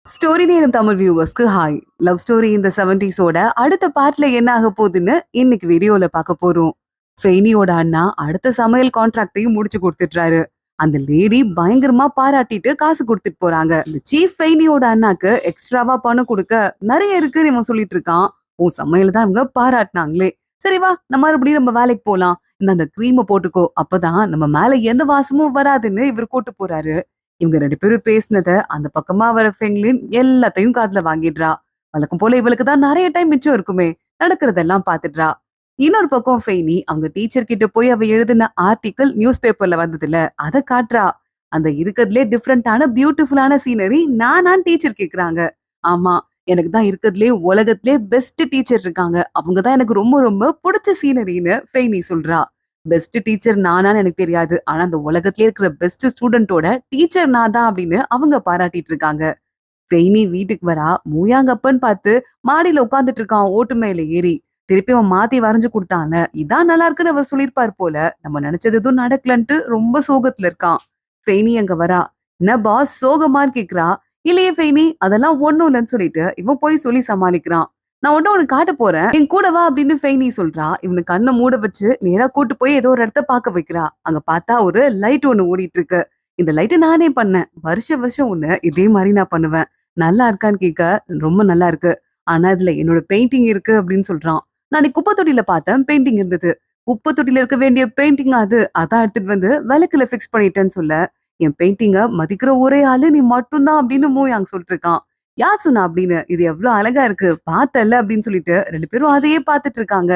Story நேரம் Tamil வியூவர்ஸ்க்கு hi. Love story இந்த 70s அடுத்த பார்ட்ல என்ன ஆக போகுதுன்னு இன்னைக்கு வீடியோல பார்க்க போறோம். ஃபெய்னியோட அண்ணா அடுத்த சமையல் கான்ட்ராக்டையும் முடிச்சு கொடுத்துட்டாரு. அந்த லேடி பயங்கரமா பாராட்டிட்டு காசு கொடுத்துட்டு போறாங்க. இந்த சீஃப் ஃபெய்னியோட அண்ணாக்கு எக்ஸ்ட்ராவா பணம் கொடுக்க நிறைய இருக்குன்னு இவன் சொல்லிட்டு இருக்கான். உன் சமையல் தான் இவங்க பாராட்டினாங்களே. சரி வா, நம்ம மறுபடியும் நம்ம வேலைக்கு போலாம். இந்த கிரீமை போட்டுக்கோ, அப்பதான் நம்ம மேல எந்த வாசமும் வராதுன்னு இவர் கூட்டு போறாரு. இவங்க 2 பேரும் பேசினத அந்த பக்கமா வர ஃபெங்லின் எல்லாத்தையும் காதுல வாங்கிடுறா. வழக்கம் போல இவளுக்கு தான் நிறைய டைம் மிச்சம் இருக்குமே, நடக்கிறதெல்லாம் பாத்துடுறா. இன்னொரு பக்கம் ஃபெய்னி அவங்க டீச்சர் கிட்ட போய் அவ எழுதின ஆர்டிக்கிள் நியூஸ் பேப்பர்ல வந்ததுல அத காட்டுறா. அந்த இருக்கிறதுலே டிஃப்ரெண்டான பியூட்டிஃபுல்லான சீனரி நானான்னு டீச்சர் கேக்குறாங்க. ஆமா, எனக்கு தான் இருக்கிறதுலே உலகத்திலே பெஸ்ட் டீச்சர் இருக்காங்க, அவங்க தான் எனக்கு ரொம்ப ரொம்ப பிடிச்ச சீனரின்னு ஃபெய்னி சொல்றா. பெஸ்ட் டீச்சர் நானான்னு எனக்கு தெரியாது, ஆனா அந்த உலகத்திலே இருக்கிற பெஸ்ட் ஸ்டூடெண்டோட டீச்சர் நான் தான் அப்படின்னு அவங்க பாராட்டிட்டு இருக்காங்க. ஃபெய்னி வீட்டுக்கு வரா. மூயாங்கப்பன்னு பார்த்து மாடியில உட்கார்ந்துட்டு இருக்கான் ஓட்டு மேல ஏறி. திருப்பி அவன் மாத்தி வரைஞ்சு கொடுத்தான்ல, இதான் நல்லா இருக்குன்னு அவர் சொல்லியிருப்பார் போல. நம்ம நினைச்சது எதுவும் நடக்கலன்ட்டு ரொம்ப சோகத்துல இருக்கான். ஃபெய்னி அங்க வரா. என்ன பாஸ் சோகமான்னு கேக்குறா. இல்லையே ஃபெய்னி, அதெல்லாம் ஒண்ணும் இல்லைன்னு சொல்லிட்டு இவன் போய் சொல்லி சமாளிக்கிறான். நான் ஒன்னும் உனக்கு காட்ட போறேன், என் கூட வா அப்படின்னு ஃபெய்னி சொல்றா. இவனுக்கு கண்ணை மூட வச்சு நேரா கூட்டு போய் ஏதோ ஒரு இடத்த பார்க்க வைக்கிறா. அங்க பார்த்தா ஒரு லைட் ஒண்ணு ஓடிட்டு இருக்கு. இந்த லைட்டை நானே பண்ணேன், வருஷம் வருஷம் ஒண்ணு இதே மாதிரி நான் பண்ணுவேன். நல்லா இருக்கான்னு கேட்க, ரொம்ப நல்லா இருக்கு, ஆனா இதுல என்னோட பெயிண்டிங் இருக்கு அப்படின்னு சொல்றான். நான் அன்னைக்கு குப்பை தொட்டியில பார்த்தேன், பெயிண்டிங் இருந்தது. குப்பை தொட்டியில இருக்க வேண்டிய பெயிண்டிங் அது, அதான் எடுத்துட்டு வந்து விளக்குல பிக்ஸ் பண்ணிட்டேன்னு சொல்ல, என் பெயிண்டிங்க மதிக்கிற ஒரே ஆளு நீ மட்டும்தான் அப்படின்னு மூயாங் சொல்லிட்டு இருக்கான். யார் சொன்னா அப்படின்னு, இது எவ்வளவு அழகா இருக்கு பார்த்தல்ல அப்படின்னு சொல்லிட்டு 2 பேரும் அதையே பார்த்துட்டு இருக்காங்க.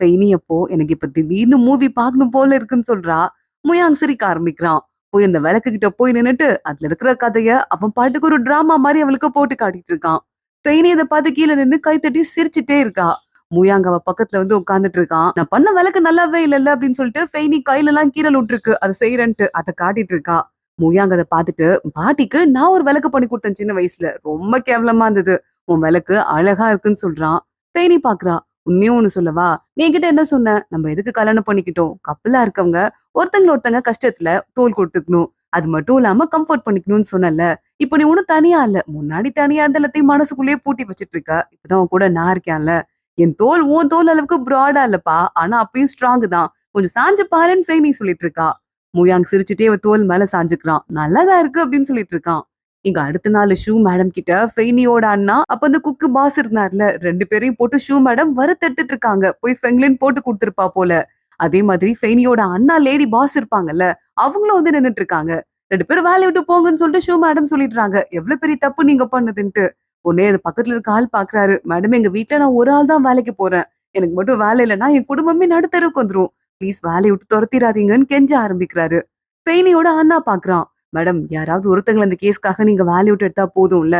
பெயினி அப்போ எனக்கு இப்ப திடீர்னு மூவி பார்க்கணும் போல இருக்குன்னு சொல்றா. முயாங் சிரிக்க ஆரம்பிக்கிறான். போய் அந்த விளக்கு கிட்ட போய் நின்னுட்டு அதுல இருக்கிற கதைய அவன் பாட்டுக்கு ஒரு டிராமா மாதிரி அவளுக்கு போட்டு காட்டிட்டு இருக்கான். பெயினி அதை பார்த்து கீழே நின்னு கைத்தட்டி சிரிச்சுட்டே இருக்கா. மூயாங்க அவ பக்கத்துல வந்து உட்கார்ந்துட்டு இருக்கான். நான் பண்ண விளக்கு நல்லாவே இல்லல்ல அப்படின்னு சொல்லிட்டு ஃபெய்னி கையில எல்லாம் கீரல் விட்டுருக்கு, அதை செய்யறேன்ட்டு அதை காட்டிட்டு இருக்கா. மூயாங்க அதை பார்த்துட்டு, பாட்டிக்கு நான் ஒரு விளக்கு பண்ணி கொடுத்தேன் சின்ன வயசுல, ரொம்ப கேவலமா இருந்தது, உன் விளக்கு அழகா இருக்குன்னு சொல்றான். ஃபெய்னி பாக்குறா. உண்மையும் ஒண்ணு சொல்லவா, நீ என்கிட்ட என்ன சொன்ன, நம்ம எதுக்கு கல்யாணம் பண்ணிக்கிட்டோம், கப்பலா இருக்கவங்க ஒருத்தங்க கஷ்டத்துல தோள் கொடுத்துக்கணும், அது மட்டும் இல்லாம கம்ஃபர்ட் பண்ணிக்கணும்னு சொன்னல. இப்ப நீ ஒண்ணும் தனியா இல்ல, முன்னாடி தனியா இருந்த எல்லாத்தையும் மனசுக்குள்ளேயே பூட்டி வச்சிட்டு இருக்க, இப்பதான் உன் கூட நான் இருக்கேன்ல. என் தோல் உன் தோல் அளவுக்கு ப்ராடா இல்லப்பா, ஆனா அப்பயும் ஸ்ட்ராங் தான், கொஞ்சம் சாஞ்சு பாருன்னு ஃபெய்னி சொல்லிட்டு இருக்கா. மூயாங் சிரிச்சுட்டே அவ தோல் மேல சாஞ்சுக்கிறான். நல்லாதான் இருக்கு அப்படின்னு சொல்லிட்டு இருக்கான். இங்க அடுத்த நாள் ஷூ மேடம் கிட்ட ஃபெய்னியோட அண்ணா, அப்ப அந்த குக்கு பாஸ் இருந்தார்ல, 2 பேரையும் போட்டு ஷூ மேடம் வறுத்தெடுத்துட்டு இருக்காங்க. போய் ஃபெங்லின் போட்டு கொடுத்திருப்பா போல. அதே மாதிரி ஃபெய்னியோட அண்ணா லேடி பாஸ் இருப்பாங்கல்ல, அவங்களும் வந்து நின்னுட்டு இருக்காங்க. 2 பேரும் வேலைய விட்டு போங்கன்னு சொல்லிட்டு ஷூ மேடம் சொல்லிடுறாங்க. எவ்வளவு பெரிய தப்பு நீங்க பண்ணதுன்ட்டு. உடனே அது பக்கத்துல இருக்க ஆள் பாக்குறாரு. மேடம், எங்க வீட்ல நான் ஒரு ஆள் தான் வேலைக்கு போறேன், எனக்கு மட்டும் வேலை இல்லைன்னா என் குடும்பமே நடுத்தருக்கு வந்துரும், ப்ளீஸ் வேலையை விட்டு துரத்திராதீங்கன்னு கெஞ்ச ஆரம்பிக்கிறாரு. பெயினியோட அண்ணா பாக்குறான். மேடம், யாராவது ஒருத்தங்களை அந்த கேஸ்க்காக நீங்க வேலையை விட்டு எடுத்தா போதும்ல,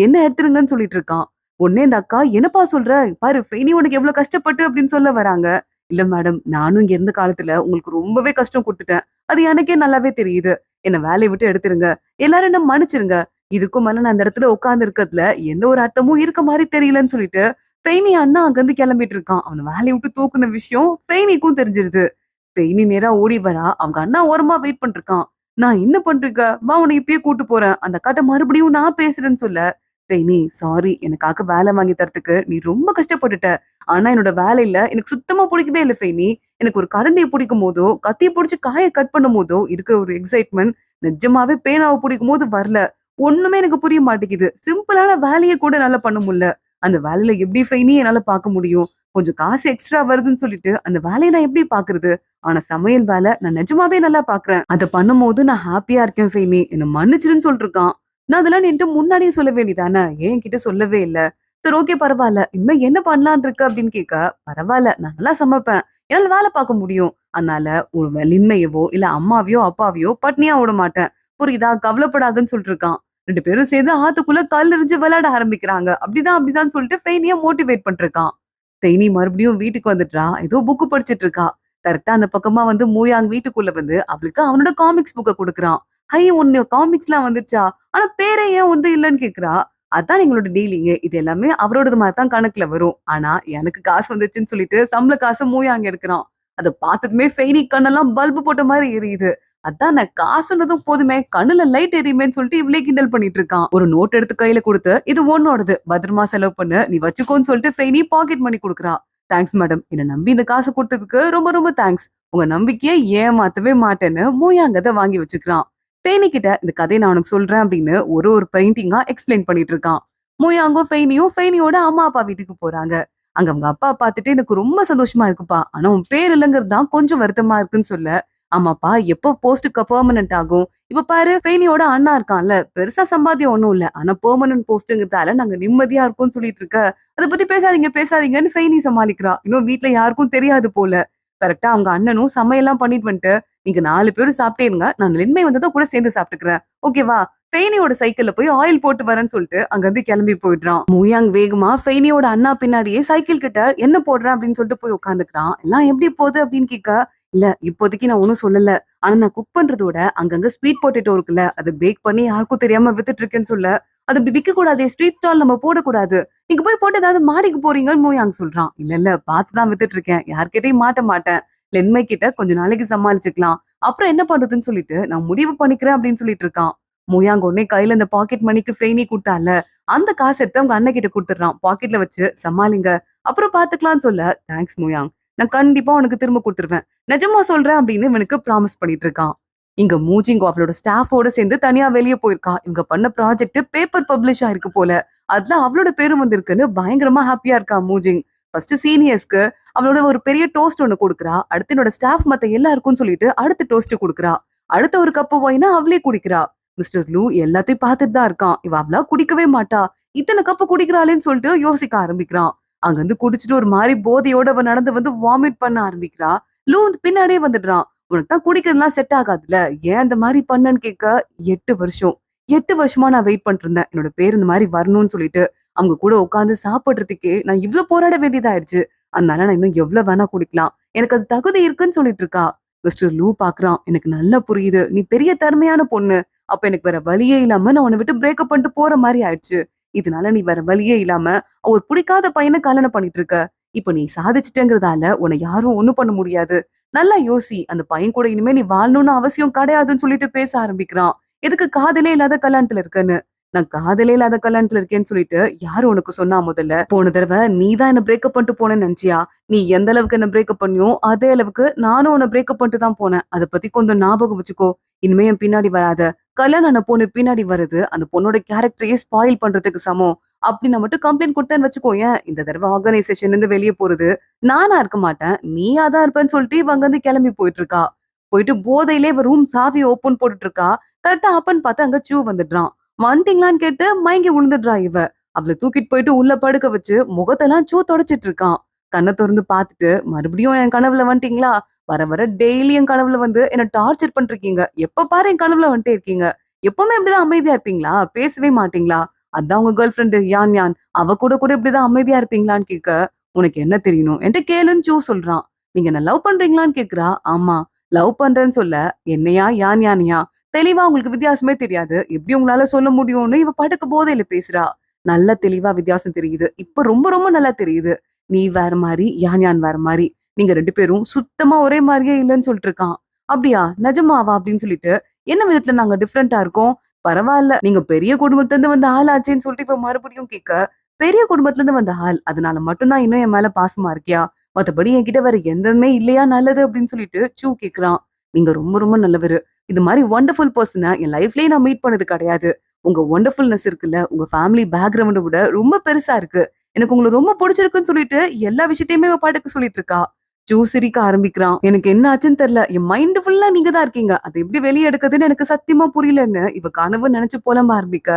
என்ன எடுத்துருங்கன்னு சொல்லிட்டு இருக்கான். உடனே இந்த அக்கா, என்னப்பா சொல்ற, பாரு பெயினி உனக்கு எவ்வளவு கஷ்டப்பட்டு அப்படின்னு சொல்ல வராங்க. இல்ல மேடம், நானும் இங்க இருந்த காலத்துல உங்களுக்கு ரொம்பவே கஷ்டம் கொடுத்துட்டேன், அது எனக்கே நல்லாவே தெரியுது, என்ன வேலையை விட்டு எடுத்துருங்க, எல்லாரும் என்ன மன்னிச்சிருங்க, இதுக்கும் மேல நான் அந்த இடத்துல உட்கார்ந்து இருக்கிறதுல எந்த ஒரு அர்த்தமும் இருக்க மாதிரி தெரியலன்னு சொல்லிட்டு பெயினி அண்ணா அங்கிருந்து கிளம்பிட்டு இருக்கான். அவனை வேலையை விட்டு தூக்குன விஷயம் பெயினிக்கும் தெரிஞ்சிருது. பெயினி நேரா ஓடி வரா. அவங்க அண்ணா ஓரமா வெயிட் பண்ணிருக்கான். நான் என்ன பண்றீங்க, வா உன்னை இப்பயே கூட்டு போறேன், அந்த அக்காட்ட மறுபடியும் நான் பேசுறேன்னு சொல்ல, பெயினி சாரி, எனக்காக வேலை வாங்கி தரத்துக்கு நீ ரொம்ப கஷ்டப்பட்டுட்ட, ஆனா என்னோட வேலையில எனக்கு சுத்தமா பிடிக்கவே இல்லை பெயினி. எனக்கு ஒரு கரண்டியை பிடிக்கும் போதோ கத்தியை பிடிச்சி காயை கட் பண்ணும் போதோ இருக்கிற ஒரு எக்ஸைட்மெண்ட் நிஜமாவே பேனாவை பிடிக்கும் போது வரல. ஒண்ணுமே எனக்கு புரிய மாட்டேங்குது, சிம்பிளான வேலையை கூட என்னால பண்ண முடியல, அந்த வேலையில எப்படி ஃபெயினி என்னால பார்க்க முடியும், கொஞ்சம் காசு எக்ஸ்ட்ரா வருதுன்னு சொல்லிட்டு அந்த வேலையை நான் எப்படி பாக்குறது, ஆனா சமையல் வேலை நான் நிஜமாவே நல்லா பாக்குறேன், அதை பண்ணும்போது நான் ஹாப்பியா இருக்கேன் ஃபெயினி, என்ன மன்னிச்சிருன்னு சொல்லிருக்கான். நான் அதெல்லாம் என்கிட்ட முன்னாடியே சொல்ல வேண்டியதானே, ஏன் என்கிட்ட சொல்லவே இல்ல. சரி ஓகே பரவாயில்ல, இனிமே என்ன பண்ணலான் இருக்கு அப்படின்னு கேட்க, பரவாயில்ல நான் நல்லா சமைப்பேன், என்னால வேலை பார்க்க முடியும், அதனால ஒரு வலிமையவோ இல்ல அம்மாவையோ அப்பாவையோ பட்னியா விட மாட்டேன், புரியுதா, கவலைப்படாதுன்னு சொல்லிட்டு இருக்கான். 2 பேரும் சேர்ந்து ஆத்துக்குள்ள கல் எறிஞ்சு விளையாட ஆரம்பிக்கிறாங்க. அப்படிதான் சொல்லிட்டு ஃபெயினியா மோட்டிவேட் பண்ணிருக்கான். ஃபெயினி மறுபடியும் வீட்டுக்கு வந்துட்டா. ஏதோ புக் படிச்சிட்டு இருக்கா. கரெக்டா அந்த பக்கமா வந்து மூயாங் வீட்டுக்குள்ள வந்து அவளுக்கு அவனோட காமிக்ஸ் புக்க குடுக்குறான். ஹை, உன்னோட காமிக்ஸ்லாம் வந்துருச்சா, ஆனா பேரே ஏன் வந்து இல்லன்னு கேக்குறா. அதான் எங்களோட டீலிங், இது எல்லாமே அவரோடது மாதிரி தான் கணக்குல வரும், ஆனா எனக்கு காசு வந்துச்சுன்னு சொல்லிட்டு சம்பள காசை மூயாங்க எடுக்கிறான். அதை பார்த்ததுமே ஃபெயினி கண்ணெல்லாம் பல்பு போட்ட மாதிரி எரியுது. அதான் நான் காசுனதும் போதுமே கண்ணுல லைட் எரியுமேன்னு சொல்லிட்டு இவளே கிண்டல் பண்ணிட்டு இருக்கான். ஒரு நோட் எடுத்து கையில கொடுத்து இது உன்னோடது பத்திரமா செலவு பண்ணு நீ வச்சுக்கோன்னு சொல்லிட்டு ஃபெய்னி பாக்கெட் மணி கொடுக்குறா. Thanks madam. என்ன நம்பி இந்த காசு கொடுத்ததுக்கு ரொம்ப ரொம்ப தேங்க்ஸ். உங்க நம்பிக்கையை ஏமாத்தவே மாட்டேன்னு மூயாங்கத வாங்கி வச்சுக்கிறான். ஃபெய்னி கிட்ட இந்த கதையை நான் உனக்கு சொல்றேன் அப்படின்னு ஒரு பெயிண்டிங்கா எக்ஸ்பிளைன் பண்ணிட்டு இருக்கான். மூயாங்கும் ஃபெய்னியும் ஃபெய்னியோட அம்மா அப்பா வீட்டுக்கு போறாங்க. அங்க அவங்க அப்பா பார்த்துட்டு எனக்கு ரொம்ப சந்தோஷமா இருக்குப்பா. ஆனா உன் பேர் இல்லைங்கிறது தான் கொஞ்சம் வருத்தமா இருக்குன்னு சொல்ல, ஆமாப்பா எப்போ போஸ்ட்டுக்கு பெர்மனன்ட் ஆகும்? இப்ப பாரு ஃபெய்னியோட அண்ணா இருக்கான்ல, பெருசா சம்பாத்தியம் ஒண்ணும் இல்ல. ஆனா பெர்மனன்ட் போஸ்ட்ங்கிறதால நாங்க நிம்மதியா இருக்கோம்னு சொல்லிட்டு இருக்க. அத பத்தி பேசாதீங்க பேசாதீங்கன்னு ஃபெய்னி சமாளிக்கிறா. இன்னும் வீட்ல யாருக்கும் தெரியாது போல. கரெக்ட்டா அவங்க அண்ணனும் சமையல்லாம் பண்ணிட்டு வந்துட்டு, நீங்க 4 பேரும் சாப்பிட்டே இருங்க. நான் லின்மை வந்ததும் கூட சேர்ந்து சாப்பிட்டுக்கிறேன். ஓகேவா? ஃபெய்னியோட சைக்கிள்ல போய் ஆயில் போட்டு வரேன்னு சொல்லிட்டு அங்கிருந்து கிளம்பி போயிடுறான். மூயாங் வேகமா ஃபெய்னியோட அண்ணா பின்னாடியே சைக்கிள் கிட்ட என்ன போடுறேன் அப்படின்னு சொல்லிட்டு போய் உட்காந்துக்கிறான். எல்லாம் எப்படி போகுது அப்படின்னு கேட்க, இல்ல இப்போதைக்கு நான் ஒண்ணும் சொல்லல. ஆனா நான் குக் பண்றதோட அங்கங்க ஸ்வீட் பொட்டேட்டோ இருக்குல்ல, அத பேக் பண்ணி யாருக்கும் தெரியாம வித்துட்டு இருக்கேன்னு சொல்ல, அது இப்படி விக்க கூடாதே ஸ்ட்ரீட் ஸ்டால் நம்ம போடக்கூடாது. நீங்க போய் போட்டு ஏதாவது மாடிக்கு போறீங்கன்னு மூயாங் சொல்றான். இல்ல இல்ல பார்த்து தான் வித்துட்டு இருக்கேன். யார்கிட்டயும் மாட்ட மாட்டேன். லென்மை கிட்ட கொஞ்ச நாளைக்கு சமாளிச்சுக்கலாம். அப்புறம் என்ன பண்றதுன்னு சொல்லிட்டு நான் முடிவு பண்ணிக்கிறேன் அப்படின்னு சொல்லிட்டு இருக்கான். மூயாங்க உடனே கையில இந்த பாக்கெட் மணிக்கு ஃபெய்னி குடுத்தால, அந்த காசு எடுத்து அவங்க அண்ணன் கிட்ட குடுத்துடுறான். பாக்கெட்ல வச்சு சமாளிங்க. அப்புறம் பாத்துக்கலாம்னு சொல்ல, தேங்க்ஸ் மூயாங். நான் கண்டிப்பா உனக்கு திரும்ப குடுத்துருவேன். நிஜமா சொல்றேன் அப்படின்னு இவனுக்கு ப்ராமிஸ் பண்ணிட்டு இருக்கான். இங்க மூஜிங்க அவளோட ஸ்டாஃபோட சேர்ந்து தனியா வெளிய போயிருக்கா. இவங்க பண்ண ப்ராஜெக்ட் பேப்பர் பப்ளிஷ் ஆயிருக்கு போல. அதுல அவளோட பேரும் வந்திருக்குன்னு பயங்கரமா ஹாப்பியா இருக்கா மூஜிங். ஃபர்ஸ்ட் சீனியர்ஸ்க்கு அவளோட ஒரு பெரிய டோஸ்ட் ஒண்ணு குடுக்குறா. அடுத்து என்னோட ஸ்டாஃப் மத்த எல்லாருக்கும் சொல்லிட்டு அடுத்த டோஸ்ட் குடுக்குறா. அடுத்த ஒரு கப் ஒயின அவளே குடிக்கிறா. மிஸ்டர் லூ எல்லாத்தையும் பார்த்துட்டு தான் இருக்கான். இவ அவளா குடிக்கவே மாட்டா. இத்தனை கப்பு குடிக்கிறாளேன்னு சொல்லிட்டு யோசிக்க ஆரம்பிக்கிறான். அங்கிருந்து குடிச்சிட்டு ஒரு மாதிரி போதையோட அவ நடந்து வந்து வாமிட் பண்ண ஆரம்பிக்கிறா. லூ வந்து பின்னாடியே வந்துடுறான். உனக்கு தான் குடிக்கிறதுலாம் செட் ஆகாதுல்ல. ஏன் இந்த மாதிரி பண்ணன்னு கேட்க 8 வருஷம். 8 வருஷமா நான் வெயிட் பண்ணிட்டு இருந்தேன். என்னோட பேர் இந்த மாதிரி வரணும்னு சொல்லிட்டு. அவங்க கூட உட்கார்ந்து சாப்பிடுறதுக்கே நான் இவ்ளோ போராட வேண்டியதாயிடுச்சு. அதனால நான் இன்னும் எவ்வளவு வேணா குடிக்கலாம். எனக்கு அது தகுதி இருக்குன்னு சொல்லிட்டு இருக்கா. மிஸ்டர் லூ பாக்குறான். எனக்கு நல்லா புரியுது. நீ பெரிய திறமையான பொண்ணு. அப்ப எனக்கு வேற வழியே இல்லாம நான் உன்னை விட்டு பிரேக்கப் பண்ணிட்டு போற மாதிரி ஆயிடுச்சு. இதனால நீ வேற வழியே இல்லாம ஒரு பிடிக்காத பையனை கல்யாணம் பண்ணிட்டு இருக்க. இப்ப நீ சாதிச்சிட்டேங்கிறதால உன்னை யாரும் ஒண்ணும் பண்ண முடியாது. நல்லா யோசி. அந்த பையன் கூட இனிமே நீ வாழணும்னு அவசியம் கிடையாதுன்னு சொல்லிட்டு பேச ஆரம்பிக்கிறான். எதுக்கு காதலே இல்லாத கல்யாணத்துல இருக்கன்னு. நான் காதலே இல்லாத கல்யாணத்துல இருக்கேன்னு சொல்லிட்டு யாரு உனக்கு சொன்னா முதல்ல? போன தடவை நீ தான் என்ன பிரேக்கப் பண்ணிட்டு போனேன்னு நினைச்சியா? நீ எந்த அளவுக்கு என்ன பிரேக்கப் பண்ணியோ அதே அளவுக்கு நானும் உன்னை பிரேக்கப் பண்ணிட்டு தான் போனேன். அத பத்தி கொஞ்சம் ஞாபகம் வச்சுக்கோ. இனிமே என் பின்னாடி வராத. கல்யாணம் ஆன பொண்ணு பின்னாடி வருது அந்த பொண்ணோட கேரக்டரையே ஸ்பாயில் பண்றதுக்கு சமம். அப்படி நான் மட்டும் கம்ப்ளைண்ட் கொடுத்தேன்னு வச்சுக்கோயேன், இந்த தடவை ஆர்கனைசேஷன்ல இருந்து வெளியே போறது நானா இருக்க மாட்டேன். நீயா தான் இருப்பேன்னு சொல்லிட்டு இவ அங்கிருந்து கிளம்பி போயிட்டு இருக்கா. போயிட்டு போதையிலே இவ ரூம் சாவி ஓபன் போட்டுட்டு இருக்கா. கரெக்டா அப்பன்னு பார்த்தா அங்க சூ வந்துடுறான். வந்துட்டீங்களான்னு கேட்டு மயங்கி விழுந்துடுறா இவ. அவளை தூக்கிட்டு போயிட்டு உள்ள படுக்க வச்சு முகத்தெல்லாம் சூ தொடச்சிட்டு இருக்கான். கண்ணை திறந்து பார்த்துட்டு மறுபடியும் என் கனவுல வந்துட்டீங்களா? வர வர டெய்லி என் கனவுல வந்து என்ன டார்ச்சர் பண்ணிருக்கீங்க. எப்ப பாரு என் கனவுல வந்துட்டே இருக்கீங்க. எப்பவுமே இப்படிதான் அமைதியா இருப்பீங்களா? பேசவே மாட்டீங்களா? அதான் உங்க கேர்ள் ஃப்ரெண்டு யான் யான். அவ கூட கூட இப்படிதான் அமைதியா இருப்பீங்களான்னு கேட்க, உனக்கு என்ன தெரியணும்? என்கிட்ட கேளுன்னு சூ சொல்றான். நீங்க என்ன லவ் பண்றீங்களான்னு கேக்குறா. ஆமா. லவ் பண்றேன்னு சொல்ல, என்னையா யான் யானையா? தெளிவா உங்களுக்கு வித்தியாசமே தெரியாது. எப்படி உங்களால சொல்ல முடியும்னு இவ பாட்டுக்கு போதையில பேசுறா. நல்ல தெளிவா வித்தியாசம் தெரியுது. இப்ப ரொம்ப ரொம்ப நல்லா தெரியுது. நீ வேற மாரி, யான் யான் வேற மாரி. நீங்க 2 பேரும் சுத்தமா ஒரே மாரியே இல்லன்னு சொல்லிட்டு இருக்கான். அப்படியா? நிஜமாவா? அப்படின்னு சொல்லிட்டு, என்ன விதத்துல நாங்க டிஃபரெண்டா இருக்கோம்? பரவால்ல. நீங்க பெரிய குடும்பத்துல இருந்து வந்த ஆள் ஆச்சேன்னு சொல்லிட்டு இவ மறுபடியும் கேட்க, பெரிய குடும்பத்துல இருந்து வந்த ஆள். அதனால மட்டும் தான் இன்னும் என் மேல பாசமா இருக்கியா? மத்தபடி என்கிட்ட வேற எந்தமே இல்லையா நல்லது அப்படின்னு சொல்லிட்டு சூ கேக்குறான். நீங்க ரொம்ப ரொம்ப நல்லவரு. இது மாரி வொண்டர்ஃபுல் பெர்சன என் லைஃப்லயே நான் மீட் பண்ணது கிடையாது. உங்க வொண்டர்ஃபுல்னஸ் இருக்குல்ல, உங்க ஃபேமிலி பேக்கிரவுண்ட விட ரொம்ப பெருசா இருக்கு. எனக்கு உங்கள ரொம்ப புடிச்சிருக்குன்னு சொல்லிட்டு எல்லா விஷயத்தையுமே இவ பாட்டுக்கு சொல்லிட்டு இருக்கா. ஜூ சிரிக்க ஆரம்பிக்கிறான். எனக்கு என்ன ஆச்சுன்னு தெரியல. என் மைண்ட் ஃபுல்லா நீங்க தான் இருக்கீங்க. அது எப்படி வெளிய எடுக்குதுன்னு எனக்கு சத்தியமா புரியலன்னு இவ கனவு நினைச்சு புலம்ப ஆரம்பிக்க,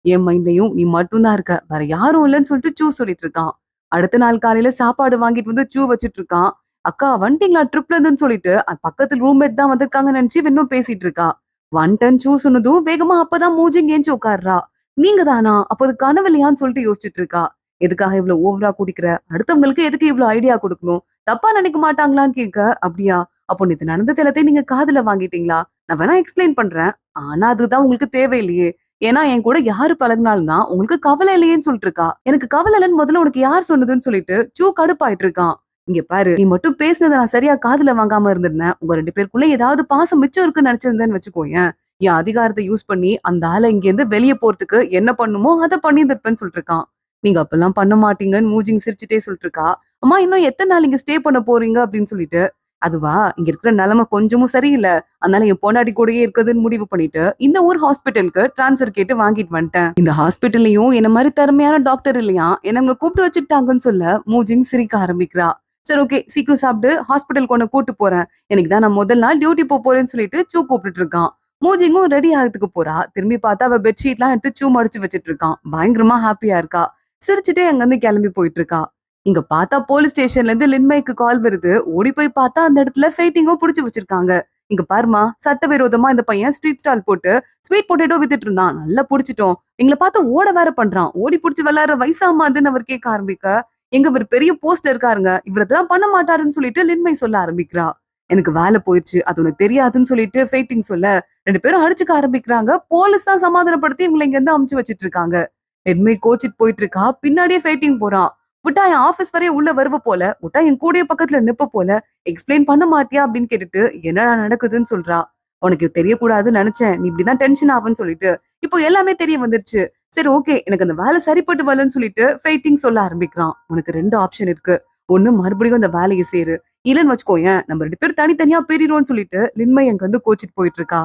என் மைண்ட்லயும் நீ மட்டும் தான் இருக்க. வேற யாரும் இல்லன்னு சொல்லிட்டு சூ சொல்லிட்டு இருக்கான். அடுத்த நாள் காலையில சாப்பாடு வாங்கிட்டு வந்து சூ வச்சுட்டு இருக்கான். அக்கா வந்துட்டீங்களா ட்ரிப்ல இருந்துன்னு சொல்லிட்டு பக்கத்துல ரூம்மேட் தான் வந்திருக்காங்கன்னு நினைச்சு இவ இன்னும் பேசிட்டு இருக்கா. வந்துட்டேன்னு சூ சொன்னதும் வேகமா அப்பதான் மூஞ்சிங்க ஏஞ்சு உட்கார்றா. நீங்க தானா? அப்ப அது கனவு இல்லையான்னு சொல்லிட்டு யோசிச்சுட்டு இருக்கா. எதுக்காக இவ்வளவு ஓவரா குடிக்கிற? அடுத்தவங்களுக்கு எதுக்கு இவ்வளவு ஐடியா கொடுக்கணும்? தப்பா நினைக்க மாட்டாங்களான்னு கேட்க, அப்படியா? அப்போ நேத்து நடந்தது எல்லாத்தையும் நீங்க காதுல வாங்கிட்டீங்களா? நான் வேணா எக்ஸ்பிளைன் பண்றேன். ஆனா அதுதான் உங்களுக்கு தேவையில்லையே. ஏன்னா என் கூட யாரு பழகுனாலும் தான் உங்களுக்கு கவலை இல்லையேன்னு சொல்லிட்டு இருக்கா. எனக்கு கவலை இல்லைன்னு முதல்ல உனக்கு யார் சொன்னதுன்னு சொல்லிட்டு சூ கடுப்பாயிட்டு இருக்கான். இங்க பாரு, நீ மட்டும் பேசினத நான் சரியா காதுல வாங்காம இருந்திருந்தேன். உங்க 2 பேருக்குள்ள ஏதாவது பாசம் மிச்சம் இருக்குன்னு நினைச்சிருந்தேன்னு வச்சுக்கோயேன். என் அதிகாரத்த யூஸ் பண்ணி அந்த ஆள இங்கேருந்து வெளிய போறதுக்கு என்ன பண்ணுமோ அத பண்ணியிருந்திருப்பேன்னு சொல்லிட்டு இருக்கான். நீங்க அப்பல்லாம் பண்ண மாட்டீங்கன்னு மூஞ்சிங்க சிரிச்சுட்டே சொல்லிட்டு இருக்கா. அம்மா இன்னும் எத்தன நாள் இங்க ஸ்டே பண்ண போறீங்க அப்படின்னு சொல்லிட்டு. அதுவா, இங்க இருக்கிற நிலைமை கொஞ்சமும் சரியில்ல. அதனால என் பொண்டாட்டி கூடயே இருக்குதுன்னு முடிவு பண்ணிட்டு, இந்த ஊர் ஹாஸ்பிட்டலுக்கு ட்ரான்ஸ்ஃபர் கேட்டு வாங்கிட்டு வந்துட்டேன். இந்த ஹாஸ்பிட்டல்லயும் என்ன மாரி திறமையான டாக்டர் இல்லையாம். என்ன அங்க கூப்பிட்டு வச்சுட்டாங்கன்னு சொல்ல, மூஜிங் சிரிக்க ஆரம்பிக்கிறா. சரி ஓகே. சீக்கிரம் சாப்பிடு. ஹாஸ்பிட்டலுக்கு உன்ன கூட்டு போறேன். இன்னைக்கு தான் நான் முதல் நாள் டியூட்டி போறேன்னு சொல்லிட்டு சூ கூப்பிட்டுட்டு இருக்கான். மூஜிங்கும் ரெடி ஆகறதுக்கு போறா. திரும்பி பார்த்தா அவ பெட்ஷீட்லாம் எடுத்து சூ மடிச்சு வச்சுட்டு இருக்கான். பயங்கரமா ஹாப்பியா இருக்கா. சிரிச்சுட்டே அங்கிருந்து கிளம்பி போயிட்டு இருக்கா. இங்க பார்த்தா போலீஸ் ஸ்டேஷன்ல இருந்து லின்மய்க்கு கால் வருது. ஓடி போய் பார்த்தா அந்த இடத்துல ஃபைட்டிங்கும் புடிச்சு வச்சிருக்காங்க. இங்க பாரும்மா, சட்டவிரோதமா இந்த பையன் ஸ்ட்ரீட் ஸ்டால் போட்டு ஸ்வீட் பொட்டேட்டோ வித்துட்டு இருந்தான். நல்லா புடிச்சிட்டோம். எங்கள பார்த்து ஓட வேற பண்றான். ஓடி புடிச்சு விளையாடுற வயசாமா அதுன்னு அவர் கேட்க ஆரம்பிக்க, எங்க இவர் பெரிய போஸ்ட்ல இருக்காருங்க. இவர் இதெல்லாம் பண்ண மாட்டாருன்னு சொல்லிட்டு லின்மய் சொல்ல ஆரம்பிக்கிறா. எனக்கு வேலை போயிருச்சு. அது உனக்கு தெரியாதுன்னு சொல்லிட்டு ஃபைட்டிங் சொல்ல, 2 பேரும் அடிச்சுக்க ஆரம்பிக்கிறாங்க. போலீஸ் தான் சமாதானப்படுத்தி இவங்கள இங்க இருந்து அமுச்சு வச்சுட்டு இருக்காங்க. லின்மய் கோச்சிட்டு போயிட்டு இருக்கா. பின்னாடியே ஃபைட்டிங் போறான். விட்டா என் ஆபீஸ் வரைய உள்ள வருவ போல, விட்டா என் கூடயே பக்கத்துல நிப்ப போல, எக்ஸ்பிளைன் பண்ண மாட்டியா அப்படின்னு கேட்டுட்டு என்னடா நடக்குதுன்னு சொல்றா. உனக்கு தெரியக்கூடாதுன்னு நினைச்சேன். நீ இப்படிதான் டென்ஷன் ஆவன்னு சொல்லிட்டு, இப்போ எல்லாமே தெரிய வந்துருச்சு. சரி ஓகே, எனக்கு அந்த வேலை சரிப்பட்டு வரலன்னு சொல்லிட்டு ஃபைட்டிங் சொல்ல ஆரம்பிக்கிறான். உனக்கு 2 ஆப்ஷன் இருக்கு. ஒண்ணு மறுபடியும் அந்த வேலையை சேரு. இல்லன்னு வச்சுக்கோயேன், நம்ம 2 பேரும் தனித்தனியா பிரிறோம்னு சொல்லிட்டு லின்மய் அங்க வந்து கோச்சிட்டு போயிட்டு இருக்கா.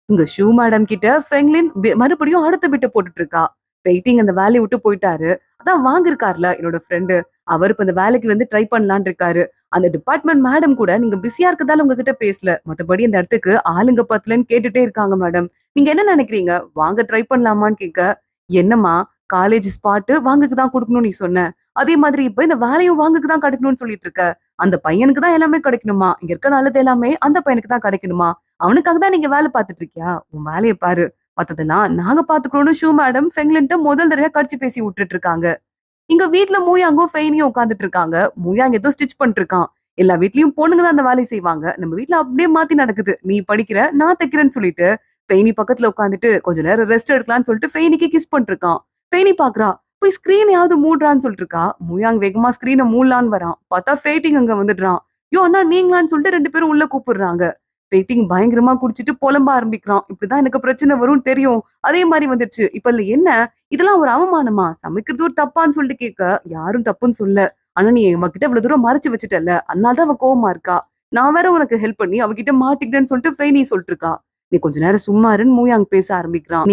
இங்க ஷூ மேடம் கிட்ட ஃபெங்லின் மறுபடியும் அடுத்த பிட்ட போட்டுட்டு இருக்கா. ஃபைட்டிங் அந்த வேலையை விட்டு போயிட்டாரு. அதான் வாங்கிருக்கார்ல என்னோட ஃப்ரெண்டு. அவரு இப்ப இந்த வேலைக்கு வந்து ட்ரை பண்ணலான்னு இருக்காரு. அந்த டிபார்ட்மெண்ட் மேடம் கூட நீங்க பிஸியா இருக்கதால உங்ககிட்ட பேசல. மத்தபடி இந்த இடத்துக்கு ஆளுங்க பத்தலன்னு கேட்டுட்டே இருக்காங்க மேடம். நீங்க என்ன நினைக்கிறீங்க? வாங்க ட்ரை பண்ணலாமான்னு கேட்க, என்னம்மா காலேஜ் ஸ்பாட்டு வாங்குக்கு தான் குடுக்கணும்னு நீ சொன்ன. அதே மாதிரி இப்ப இந்த வேலையும் வாங்குக்கு தான் கிடைக்கணும்னு சொல்லிட்டு இருக்க. அந்த பையனுக்கு தான் எல்லாமே கிடைக்கணுமா? இங்க இருக்க நல்லது எல்லாமே அந்த பையனுக்கு தான் கிடைக்கணுமா? அவனுக்காக தான் நீங்க வேலை பார்த்துட்டு இருக்கியா? உன் வேலைய பாரு. மத்ததெல்லாம் நாங்க பாத்துக்கிறோம்னு ஷூ மேடம் ஃபெங்லின்ட்ட முதல் தடவையா கடிச்சு பேசி விட்டுட்டு இருக்காங்க. இங்க வீட்ல மூயாங்கும் ஃபெயினியும் உட்கார்ந்துட்டு இருக்காங்க. மூயாங் ஏதோ ஸ்டிச் பண்ணிட்டு இருக்கான். எல்லா வீட்லயும் பொண்ணுங்க தான் அந்த வேலைய செய்வாங்க. நம்ம வீட்ல அப்படியே மாத்தி நடக்குது. நீ படிக்கிற, நான் தைக்கிறேன்னு சொல்லிட்டு, ஃபெயினி பக்கத்துல உட்கார்ந்துட்டு கொஞ்ச நேரம் ரெஸ்ட் எடுக்கலாம்னு சொல்லிட்டு ஃபெயினிக்கு கிஸ் பண்ணிட்டு இருக்கான். ஃபெயினி பாக்குறா. போய் ஸ்கிரீனையாவது மூடுறான்னு சொல்லிட்டு இருக்கா. மூயாங் வேகமா ஸ்கிரீன மூடலான்னு வரான். பார்த்தா ஃபேட்டிங் அங்க வந்துடுறான். யோ அண்ணா நீங்களான்னு சொல்லிட்டு 2 பேரும் உள்ள கூப்பிடுறாங்க. ஃபேட்டிங் பயங்கரமா குடிச்சிட்டு புலம்ப ஆரம்பிக்கிறான். இப்படிதான் எனக்கு பிரச்சனை வரும்னு தெரியும். அதே மாரி வந்துருச்சு. இப்ப இதுல என்ன? இதெல்லாம் ஒரு அவமானமா? சமைக்கிறது ஒரு தப்பான்னு சொல்லிட்டு கேட்க, யாரும் தப்புன்னு சொல்லல. ஆனா நீ என்கிட்ட இவ்வளவு தூரம் மறைச்சு வச்சுட்டல்ல. அதனால தான் அவ கோவமா இருக்கா. நான் வேற உனக்கு ஹெல்ப் பண்ணி அவகிட்ட மாட்டிக்கிட்டேன்னு சொல்லிட்டு ஃபெய்னி சொல்லிட்டு இருக்கா. நீ கொஞ்ச நேரம் சும்மா இருன்னு மூயாங் பேச ஆரம்பிக்கிறான்.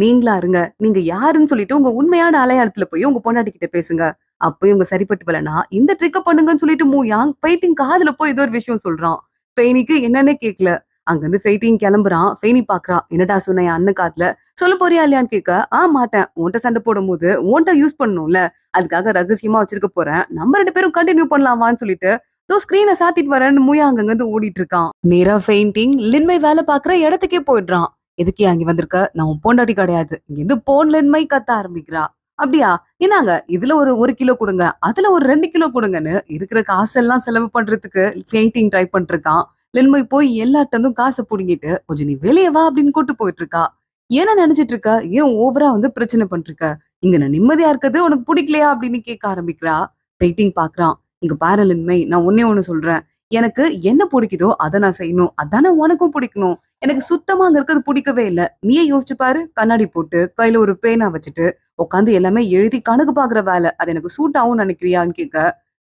நீங்களா இருங்க. நீங்க யாருன்னு சொல்லிட்டு உங்க உண்மையான அடையாளத்துல போய் உங்க பொண்டாட்டி கிட்ட பேசுங்க. அப்பயும் உங்க சரிப்பட்டு வரலனா இந்த ட்ரிக்க பண்ணுங்கன்னு சொல்லிட்டு மூயாங் ஃபைட்டிங் காதுல போய் ஏதோ ஒரு விஷயம் சொல்றான். ஃபெய்னிக்கு என்னன்னே கேட்கல. அங்கிருந்து ஃபெய்ட்டிங் கிளம்புறான். ஃபெய்னி பாக்குறா. என்னடா சொன்ன என் அண்ணன் காதுல? சொல்ல போறியா இல்லையான்னு கேட்க, மாட்டேன். உன்ட்ட சண்டை போடும்போது உன்ட்ட யூஸ் பண்ணணும்ல. அதுக்காக ரகசியமா வச்சிருக்க போறேன். நம்ம 2 பேரும் கன்டின்யூ பண்ணலாமான்னு சொல்லிட்டு, தோ ஸ்கிரீன சாத்திட்டு வரேன்னு மூயா அங்கங்கிருந்து ஓடிட்டு இருக்கான். நேரா ஃபெயிண்டிங் லின்மை வேலை பாக்குற இடத்துக்கே போயிடுறான். எதுக்கே அங்க வந்திருக்க? நான் உன் பொண்டாட்டி கிடையாது. இங்கிருந்து போன் லின்மை கத்த ஆரம்பிக்கிறா. அப்படியா? இந்தாங்க. இதுல ஒரு 1 கிலோ குடுங்க. அதுல ஒரு 2 கிலோ குடுங்கன்னு இருக்கிற காசெல்லாம் செலவு பண்றதுக்கு ஃபெயிண்டிங் ட்ரை பண்ணிருக்கான். லின்மை போய் எல்லார்ட்டந்தும் காச புடுங்கிட்டு, "கொஞ்சம் நீ வெளிய வா" அப்படின்னு கூட்டு போயிட்டு இருக்கா. என்ன நினைச்சிட்டு இருக்க? ஏன் ஓவரா வந்து பிரச்சனை பண்ணிருக்க? இங்க நான் நிம்மதியா இருக்கிறது உனக்கு பிடிக்கலையா? அப்படின்னு கேட்க ஆரம்பிக்கிறா. வெயிட்டிங் பாக்குறான். இங்க பாரு லின்மை, நான் ஒண்ணே ஒண்ணு சொல்றேன். எனக்கு என்ன பிடிக்குதோ அத நான் செய்யணும். அதானே உனக்கும் பிடிக்கணும். எனக்கு சுத்தமா அங்க இருக்கிறது பிடிக்கவே இல்ல. நீயே யோசிச்சு பாரு. கண்ணாடி போட்டு, கையில ஒரு பேனா வச்சுட்டு, உட்காந்து எல்லாமே எழுதி கணக்கு பாக்குற வேலை. அது எனக்கு சூட் ஆகும்னு நினைக்கிறியான்னு கேட்க,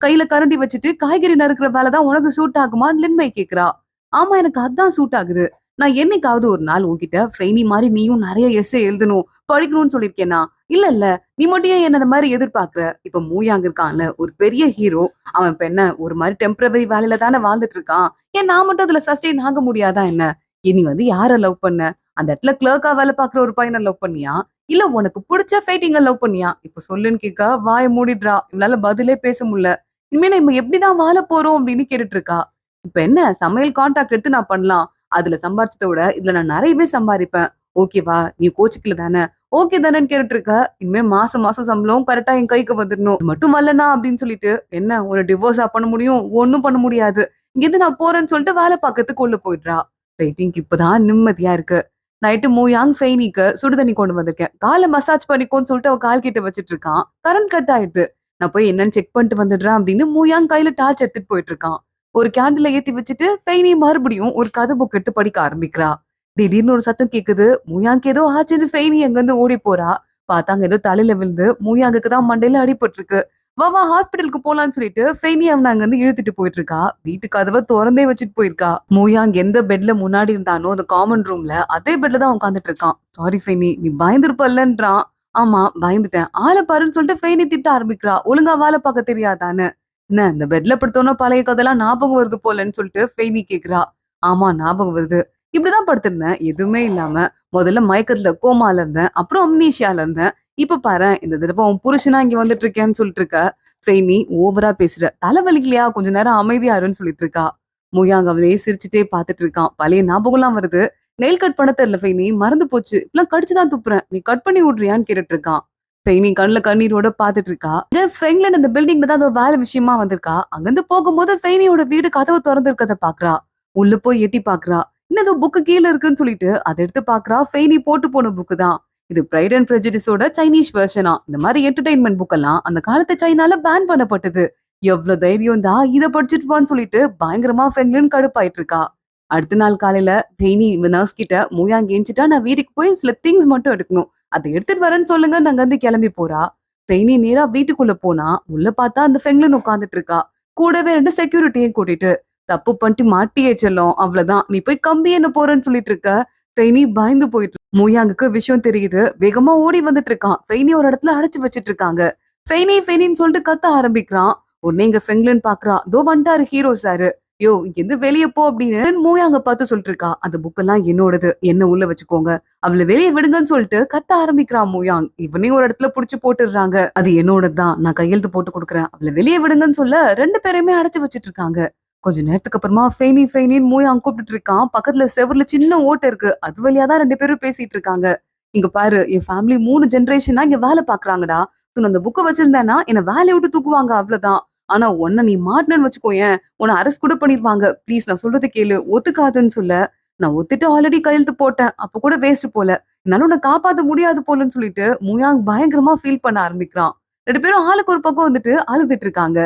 கையில கரண்டி வச்சுட்டு காய்கறி நறுக்குற வேலை தான் உனக்கு சூட் ஆகுமான்னு லின்மை கேக்குறா. ஆமா எனக்கு அதான் சூட் ஆகுது. நான் என்னைக்காவது ஒரு நாள் உன்கிட்ட ஃபெய்னி மாரி நீயும் நெறைய எஸ்ஸே எழுதணும், படிக்கணும்னு சொல்லியிருக்கேனா? இல்லல்ல. நீ மட்டும் ஏன் என்ன இந்த மாரி எதிர்பார்க்கிற? இப்ப மூயாங் இருக்கான்ல, ஒரு பெரிய ஹீரோ. அவன் இப்ப என்ன ஒரு மாரி டெம்பரவரி வேலையில தானே வாழ்ந்துட்டு இருக்கான். ஏன் நான் மட்டும் அதுல சஸ்டெயின் ஆக முடியாதா என்ன? நீ வந்து யார லவ் பண்ண? அந்த இடத்துல கிளர்க்கா வேலை பார்க்குற ஒரு பையன லவ் பண்ணியா? இல்ல உனக்கு புடிச்ச ஃபைட்டிங்க லவ் பண்ணியா? இப்ப சொல்லுன்னு கேட்க வாய மூடிடுறா. இவளால பதிலே பேச முடியல. இனிமே நம்ம எப்படிதான் வாழப் போறோம் அப்படின்னு கேட்டுட்டு இருக்கா. இப்ப என்ன சமையல் கான்ட்ராக்ட் எடுத்து நான் பண்ணலாம். அதுல சம்பாரிச்சத விட இதுல நான் நிறையவே சம்பாரிப்பேன். ஓகேவா? நீ கோச்சுக்கல தானே? ஓகே தானேன்னு கேட்டுட்டு இருக்க. இனிமே மாசம் மாசம் சம்பளம் கரெக்டா என் கைக்கு வந்துடணும். இது மட்டும் வரலனா அப்படின்னு சொல்லிட்டு என்ன ஒரு டிவோர்ஸா பண்ண முடியும்? ஒண்ணும் பண்ண முடியாது. இங்கிருந்து நான் போறேன்னு சொல்லிட்டு வேலை பார்க்கறதுக்கு உள்ள போயிடுறா. வெயிட்டிங்க்கு இப்பதான் நிம்மதியா இருக்கு. நைட்டு மூயாங் ஃபெய்னிக்கு சுடுதண்ணி கொண்டு வந்திருக்கேன். கால மசாஜ் பண்ணிக்கோன்னு சொல்லிட்டு அவ கால் கிட்ட வச்சிட்டு இருக்கான். கரண்ட் கட் ஆயிடுது. நான் போய் என்னன்னு செக் பண்ணிட்டு வந்துடுறேன் அப்படின்னு மூயாங் கையில டார்ச் எடுத்துட்டு போயிட்டு இருக்கான். ஒரு கேண்டில ஏத்தி வச்சுட்டு ஃபெய்னி மறுபடியும் ஒரு கதை புக் எடுத்து படிக்க ஆரம்பிக்கிறா. திடீர்னு ஒரு சத்தம் கேக்குது. மூயாங்க்கு ஏதோ ஆச்சுன்னு ஃபெய்னி அங்கிருந்து ஓடி போறா. பாத்தாங்க ஏதோ தலையில விழுந்து மூயாங்குக்கு தான் மண்டையில அடிபட்டிருக்கு. வா வா ஹாஸ்பிட்டலுக்கு போலான்னு சொல்லிட்டு ஃபெய்னி அவன அங்கிருந்து இழுத்துட்டு போயிட்டு இருக்கா. வீட்டு கதவை திறந்தே வச்சுட்டு போயிருக்கா. மூயாங் எந்த பெட்ல முன்னாடி இருந்தானோ அந்த காமன் ரூம்ல அதே பெட்ல தான் உட்காந்துட்டு இருக்கான். சாரி ஃபெய்னி, நீ பயந்துருப்பல்லன்றான். ஆமா பயந்துட்டேன். ஆள பாருன்னு சொல்லிட்டு ஃபெய்னி திட்ட ஆரம்பிக்கிறா. ஒழுங்கா வேலை பார்க்க தெரியாதான்னு. என்ன இந்த பெட்ல படுத்தோன்னா பழைய கதைலாம் ஞாபகம் வருது போலன்னு சொல்லிட்டு ஃபெய்னி கேக்குறா. ஆமா ஞாபகம் வருது. இப்படிதான் படுத்திருந்தேன். எதுவுமே இல்லாம. முதல்ல மயக்கத்துல கோமால இருந்தேன். அப்புறம் அம்னீஷியால இருந்தேன். இப்ப பாரேன் இந்த தடவை உன் புருஷனா இங்க வந்துட்டு இருக்கேன்னு சொல்லிட்டு இருக்க. ஃபெய்னி ஓவரா பேசுற. தலை வலிக்கலையா? கொஞ்ச நேரம் அமைதியா இருன்னு சொல்லிட்டு இருக்கா. முயாங் அவளையே சிரிச்சுட்டே பாத்துட்டு இருக்கான். பழைய ஞாபகம்லாம் வருது. நெயில் கட் பண்ண தெரியல ஃபெய்னி. மறந்து போச்சு. இப்பலாம் கடிச்சுதான் துப்புறேன். நீ கட் பண்ணி விடுறியான்னு கேட்டுட்டு இருக்கான். ஃபெய்னி கண்ணுல கண்ணீரோட பாத்துட்டு இருக்கா. ஃப்ரெண்ட்ல அந்த பில்டிங்ல தான் ஏதோ வேலை விஷயமா வந்திருக்கா. அங்கிருந்து போகும்போது ஃபெய்னியோட வீடு கதவு திறந்து இருக்கத பாக்குறா. உள்ள போய் எட்டி பாக்குறா. இன்னும் ஏதோ புக்கு கீழ இருக்குன்னு சொல்லிட்டு அதை எடுத்து பாக்குறா. ஃபெய்னி போட்டு போன புக்கு தான். இது பிரைட் அண்ட் பிரெஜுடிஸோட சைனீஸ் வெர்ஷனா. இந்த மாதிரி என்டர்டைன்மெண்ட் புக் எல்லாம் அந்த காலத்து சைனால பேன் பண்ணப்பட்டது. எவ்வளவு தைரியம் தான் இதை படிச்சுட்டு வான்னு சொல்லிட்டு பயங்கரமா ஃபெங்லின் கடுப்பாயிட்டு இருக்கா. அடுத்த நாள் காலையில ஃபெய்னி நர்ஸ் கிட்ட மூயாங் ஏஞ்சிட்டா நான் வீட்டுக்கு போய் சில திங்ஸ் மட்டும் எடுக்கணும். அதை எடுத்துட்டு வரேன்னு சொல்லுங்க நாங்க வந்து கிளம்பி போறா. ஃபெய்னி நேரா வீட்டுக்குள்ள போனா உள்ள பார்த்தா அந்த ஃபெங்லின் உட்காந்துட்டு இருக்கா. கூடவே 2 செக்யூரிட்டியும் கூட்டிட்டு. தப்பு பண்ணிட்டு மாட்டியே செல்லம் அவ்வளவுதான். நீ போய் கம்பி என்ன போறேன்னு சொல்லிட்டு இருக்க. ஃபெய்னி பயந்து போயிட்டு மூயாங்குக்கு விஷயம் தெரியுது. வேகமா ஓடி வந்துட்டு இருக்கான். ஃபெய்னி ஒரு இடத்துல அடைச்சு வச்சிட்டு இருக்காங்க. ஃபெய்னி ஃபெய்னின்னு சொல்லிட்டு கத்த ஆரம்பிக்கிறான். உடனே இங்க ஃபெங்லின் பாக்குறா. தோ வந்துட்டாரு ஹீரோ சாரு. யோ இங்கிருந்து வெளிய போ அப்படின்னு மூயாங்க பார்த்து சொல்லிட்டு இருக்கா. அந்த புக்கெல்லாம் என்னோடது. என்ன உள்ள வச்சுக்கோங்க. அவளை வெளியே விடுங்கன்னு சொல்லிட்டு கத்த ஆரம்பிக்கிறான் மூயாங். இவனையும் ஒரு இடத்துல புடிச்சு போட்டுடுறாங்க. அது என்னோடதுதான். நான் கையெழுத்து போட்டு கொடுக்குறேன். அவளை வெளியே விடுங்கன்னு சொல்ல 2 பேரையுமே அடைச்சு வச்சிட்டு இருக்காங்க. கொஞ்ச நேரத்துக்கு அப்புறமா ஃபெய்னி ஃபெய்னின்னு மூயாங் கூப்பிட்டு இருக்கான். பக்கத்துல செவுர்ல சின்ன ஓட்டை இருக்கு. அது வழியா தான் 2 பேரும் பேசிட்டு இருக்காங்க. இங்க பாரு என் ஃபேமிலி 3 ஜெனரேஷனா இங்க வேலை பாக்குறாங்கடா. நீ அந்த புக்கை வச்சிருந்தேன்னா என்ன வேலையை விட்டு தூக்குவாங்க அவ்வளவுதான். ஆனா உன்ன நீ மாட்டினு வச்சுக்கோயேன். உன்னை அரெஸ்ட் கூட பண்ணிருவாங்க. ப்ளீஸ் நான் சொல்றது கேளு. ஒத்துக்காதுன்னு சொல்ல. நான் ஒத்துட்டு ஆல்ரெடி கையெழுத்து போட்டேன். அப்ப கூட வேஸ்ட் போல. என்னால உன்னை காப்பாத்த முடியாது போலன்னு சொல்லிட்டு முயாங் பயங்கரமா ஃபீல் பண்ண ஆரம்பிக்கிறான். 2 பேரும் ஆளுக்கு ஒரு பக்கம் வந்துட்டு அழுதுட்டு இருக்காங்க.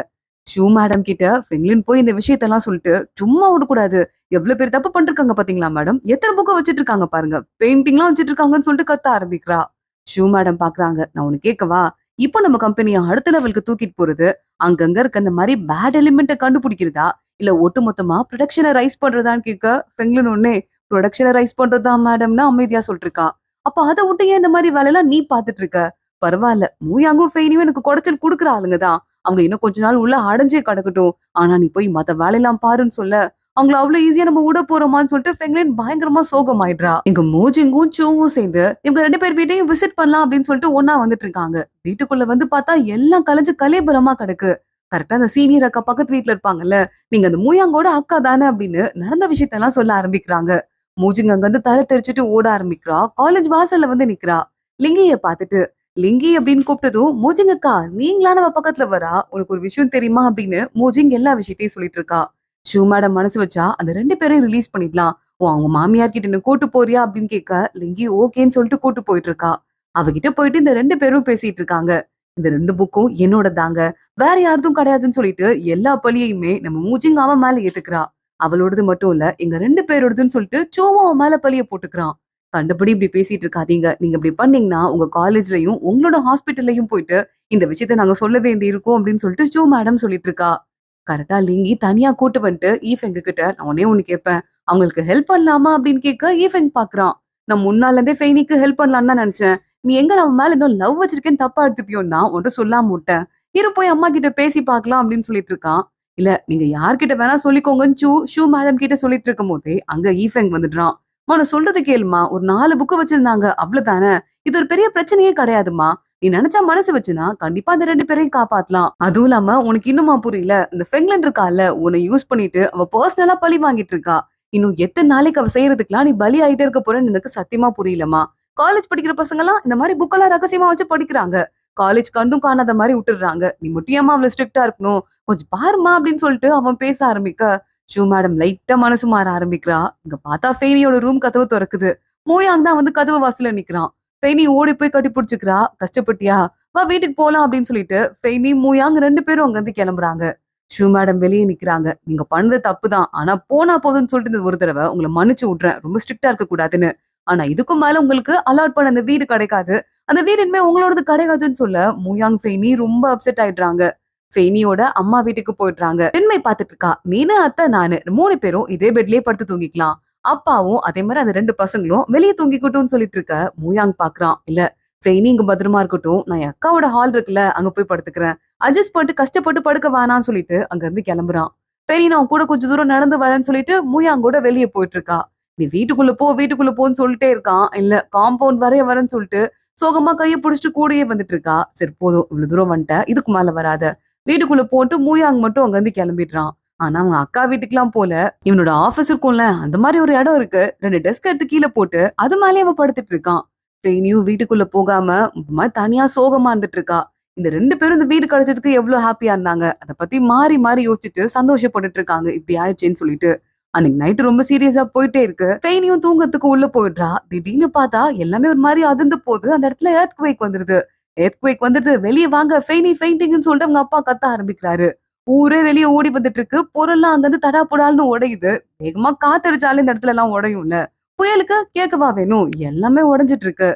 ஷூ மேடம் கிட்ட ஃபெங்லின் போய் இந்த விஷயத்தெல்லாம் சொல்லிட்டு சும்மா விடக்கூடாது. எவ்வளவு பேர் தப்பு பண்ணிருக்காங்க பாத்தீங்களா மேடம்? எத்தனை புக்கை வச்சிட்டு இருக்காங்க பாருங்க. பெயிண்டிங்லாம் வச்சிட்டு இருக்காங்கன்னு சொல்லிட்டு கத்த ஆரம்பிக்கிறா. ஷூ மேடம் பாக்குறாங்க. நான் உனக்கு கேட்கவா? இப்போ நம்ம கம்பெனியை அடுத்த லெவலுக்கு தூக்கிட்டு போறது அங்கங்க இருக்க இந்த மாதிரி பேட் எலிமெண்ட்டை கண்டுபிடிக்கிறதா இல்ல ஒட்டுமொத்தமா ப்ரொடக்ஷனை ரைஸ் பண்றதான்னு கேட்க ஃபெங்லின் ஒன்னே ப்ரொடக்ஷனை ரைஸ் பண்றதா மேடம்னு அமைதியா சொல்லிட்டு இருக்கா. அப்ப அதை விட்டு ஏன் இந்த மாதிரி வேலையெல்லாம் நீ பாத்துட்டு இருக்க? பரவாயில்ல மூயாங்கும் ஃபெய்னியும் எனக்கு குடைச்சல் குடுக்குற ஆளுங்க தான். அவங்க இன்னும் கொஞ்ச நாள் உள்ள அடைஞ்சே கிடக்கட்டும். ஆனா நீ போய் மத்த வேலையெல்லாம் பாருன்னு சொல்ல அவங்கள அவ்வளவு ஈஸியா நம்ம விட போறோமான்னு சொல்லிட்டு ஃபெங்லின் பயங்கரமா சோகமாயிடுறா. எங்க மோஜிங்கும் சூவும் சேர்ந்து இவங்க 2 பேர் வீட்டையும் விசிட் பண்ணலாம் அப்படின்னு சொல்லிட்டு ஒன்னா வந்துட்டு இருக்காங்க. வீட்டுக்குள்ள வந்து பார்த்தா எல்லாம் கலைஞ்சு கலேபரமா கிடக்கு. கரெக்டா அந்த சீனியர் அக்கா பக்கத்து வீட்ல இருப்பாங்கல்ல. நீங்க அந்த மூயாங்கோட அக்கா தானே அப்படின்னு நடந்த விஷயத்தெல்லாம் சொல்ல ஆரம்பிக்கிறாங்க. மூஜிங் அங்க வந்து தலை தெரிச்சுட்டு ஓட ஆரம்பிக்கிறா. காலேஜ் வாசல்ல வந்து நிக்கிறா. லிங்கிய பாத்துட்டு லிங்கி அப்படின்னு கூப்பிட்டதும் மூஜிங் அக்கா நீங்களா நம்ம பக்கத்துல வரா. உனக்கு ஒரு விஷயம் தெரியுமா அப்படின்னு மூஜிங் எல்லா விஷயத்தையும் சொல்லிட்டு இருக்கா. ஷூ மேடம் மனசு வச்சா அந்த 2 பேரையும் ரிலீஸ் பண்ணிடலாம். ஓ அவங்க மாமியார் கிட்ட என்ன கூட்டு போறியா அப்படின்னு கேட்க லிங்கி ஓகேன்னு சொல்லிட்டு கூட்டு போயிட்டு இருக்கா. அவகிட்ட போயிட்டு இந்த 2 பேரும் பேசிட்டு இருக்காங்க. இந்த 2 புக்கும் என்னோட தாங்க. வேற யாருதும் கிடையாதுன்னு சொல்லிட்டு எல்லா பழியையுமே நம்ம மூஜிங் அவன் மேல ஏத்துக்கிறா. அவளோடது மட்டும் இல்ல எங்க 2 பேரோடதுன்னு சொல்லிட்டு சோவும் அவன் மேல பழிய போட்டுக்கிறான். கண்டபடி இப்படி பேசிட்டு இருக்காதீங்க. நீங்க இப்படி பண்ணீங்கன்னா உங்க காலேஜ்லயும் உங்களோட ஹாஸ்பிட்டல்லையும் போயிட்டு இந்த விஷயத்த நாங்க சொல்ல வேண்டி இருக்கும் அப்படின்னு சொல்லிட்டு ஷூ மேடம் சொல்லிட்டு இருக்கா. கரெக்டா லிங்கி தனியா கூட்டு வந்துட்டு ஈஃபெங்க கிட்ட நான் ஒன்னே ஒண்ணு கேட்பேன். அவங்களுக்கு ஹெல்ப் பண்ணலாமா அப்படின்னு கேட்க ஈஃபெங் பாக்குறான். நான் முன்னால இருந்தே ஃபெய்னிக்கு ஹெல்ப் பண்ணலாம்னு தான் நினைச்சேன். நீ எங்க நம்ம மேல இன்னும் லவ் வச்சிருக்கேன்னு தப்பா எடுத்துப்பியோன்னு தான் உன்கிட்ட சொல்லாம விட்டேன். இரு போய் அம்மா கிட்ட பேசி பார்க்கலாம் அப்படின்னு சொல்லிட்டு இருக்கான். இல்ல நீங்க யார்கிட்ட வேணா சொல்லிக்கோங்கன்னு ஷூ மேடம் கிட்ட சொல்லிட்டு இருக்கும் போதே அங்க ஈஃபெங் வந்துடுறான். நான் சொல்றது கேளுமா. ஒரு 4 புக்கு வச்சிருந்தாங்க அவ்வளவுதானே. இது ஒரு பெரிய பிரச்சனையே கிடையாதுமா. நீ நினைச்சா மனசு வச்சுனா கண்டிப்பா அந்த 2 பேரையும் காப்பாத்தலாம். அதுவும் இல்லாம உனக்கு இன்னுமா புரியல? இந்த ஃபெங்லன் இருக்கால உன்னை யூஸ் பண்ணிட்டு அவ பர்சனலா பழி வாங்கிட்டு இருக்கா. இன்னும் எத்தனை நாளைக்கு அவ செய்யறதுக்குலாம் நீ பலி ஆயிட்டே இருக்க போறேன்னு எனக்கு சத்தியமா புரியலமா. காலேஜ் படிக்கிற பசங்க எல்லாம் இந்த மாதிரி புக்கெல்லாம் ரகசியமா வச்சு படிக்கிறாங்க. காலேஜ் கண்டும் காணாத மாதிரி விட்டுடுறாங்க. நீ மட்டும் ஏமா அவ்வளவு ஸ்ட்ரிக்டா இருக்கணும்? கொஞ்சம் பாருமா அப்படின்னு சொல்லிட்டு அவன் பேச ஆரம்பிக்க ஷூ மேடம் லைட்டா மனசு மாற ஆரம்பிக்கிறா. இங்க பார்த்தா ஃபெய்னியோட ரூம் கதவு திறக்குது. மூயாங் தான் வந்து கதவு வாசல்ல நிக்கிறான். ஃபெய்னி ஓடி போய் கட்டி பிடிச்சுக்கிறா. கஷ்டப்பட்டியா? வா வீட்டுக்கு போலாம் அப்படின்னு சொல்லிட்டு ஃபெய்னி மூயாங் 2 பேரும் அங்க இருந்து கிளம்புறாங்க. ஷூ மேடம் வெளியே நிக்கிறாங்க. நீங்க பண்ணது தப்பு தான். ஆனா போனா போதும்ன்னு சொல்லிட்டு இந்த ஒரு தடவ உங்கள மன்னிச்சு விடுறேன். ரொம்ப ஸ்ட்ரிக்ட்டா இருக்க கூடாதுன்னு. ஆனா இதுக்கும் மேல உங்களுக்கு அலாட் பண்ண அந்த வீடு கிடைக்காது. அந்த வீடு இனிமே உங்களோடது கிடையாதுன்னு சொல்ல மூயாங் ஃபெய்னி ரொம்ப அப்செட் ஆயிடுறாங்க. ஃபெய்னியோட அம்மா வீட்டுக்கு போயிடுறாங்க. பெண்மை பார்த்துட்டு இருக்கா. நீனு, அத்தை, நானு 3 பேரும் இதே பெட்லயே படுத்து தூங்கிக்கலாம். அப்பாவும் அதே மாரி அந்த 2 பசங்களும் வெளிய தூங்கிக்கட்டும்னு சொல்லிட்டு இருக்க மூயாங் பார்க்குறான். இல்ல ஃபெய்னி இங்க பத்திரமா இருக்கட்டும். நான் என் அக்காவோட ஹால் இருக்குல்ல அங்க போய் படுத்துக்கிறேன். அட்ஜஸ்ட் பண்ணிட்டு கஷ்டப்பட்டு படுக்க வேணாம்னு சொல்லிட்டு அங்க இருந்து கிளம்புறான். ஃபெய்னி நான் கூட கொஞ்சம் தூரம் நடந்து வரேன்னு சொல்லிட்டு மூயாங் கூட வெளிய போயிட்டு இருக்கா. நீ வீட்டுக்குள்ள போ, வீட்டுக்குள்ள போன்னு சொல்லிட்டே இருக்கான். இல்ல காம்பவுண்ட் வரைய வரேன்னு சொல்லிட்டு சோகமா கைய புடிச்சுட்டு கூடயே வந்துட்டு இருக்கா. சரி போதும் இவ்வளவு தூரம் வந்துட்ட. இதுக்கு மேல வராத. வீட்டுக்குள்ள போட்டு மூயாங் மட்டும் அங்க இருந்து கிளம்பிடுறான். ஆனா அவங்க அக்கா வீட்டுக்குலாம் போல. இவனோட ஆபீஸ் இருக்கும்ல அந்த மாதிரி ஒரு இடம் இருக்கு. 2 டெஸ்க் எடுத்து கீழ போட்டு அது மேலயே அவன் படுத்துட்டு இருக்கான். ஃபெய்னியும் வீட்டுக்குள்ள போகாம இந்த மாதிரி தனியா சோகமா இருந்துட்டு இருக்கா. இந்த 2 பேரும் இந்த வீடு கிடைச்சதுக்கு எவ்வளவு ஹாப்பியா இருந்தாங்க. அத பத்தி மாறி மாறி யோசிச்சுட்டு சந்தோஷப்பட்டுட்டு இருக்காங்க. இப்படி ஆயிடுச்சேன்னு சொல்லிட்டு. அன்னைக்கு நைட் ரொம்ப சீரியஸா போயிட்டே இருக்கு. ஃபெய்னியும் தூங்கறதுக்கு உள்ள போயிடுறா. திடீர்னு பார்த்தா எல்லாமே ஒரு மாதிரி அதிர்ந்து போகுது. அந்த இடத்துல எர்த்குவேக் வந்துருது. எர்த்குவேக் வந்துருது. வெளிய வாங்க ஃபெய்னி ஃபெயிண்டிங்ன்னு சொல்லிட்டு அவங்க அப்பா கத்த ஆரம்பிக்கிறாரு. ஊரே வெளிய ஓடி வந்துட்டு இருக்கு. பொருள்லாம் அங்க இருந்து தடாபுடால்னு உடையுது. வேகமா காத்தடிச்சாலே இந்த இடத்துல எல்லாம் உடையும்ல. புயலுக்கு கேட்கவா வேணும்? எல்லாமே உடைஞ்சிட்டு இருக்கு.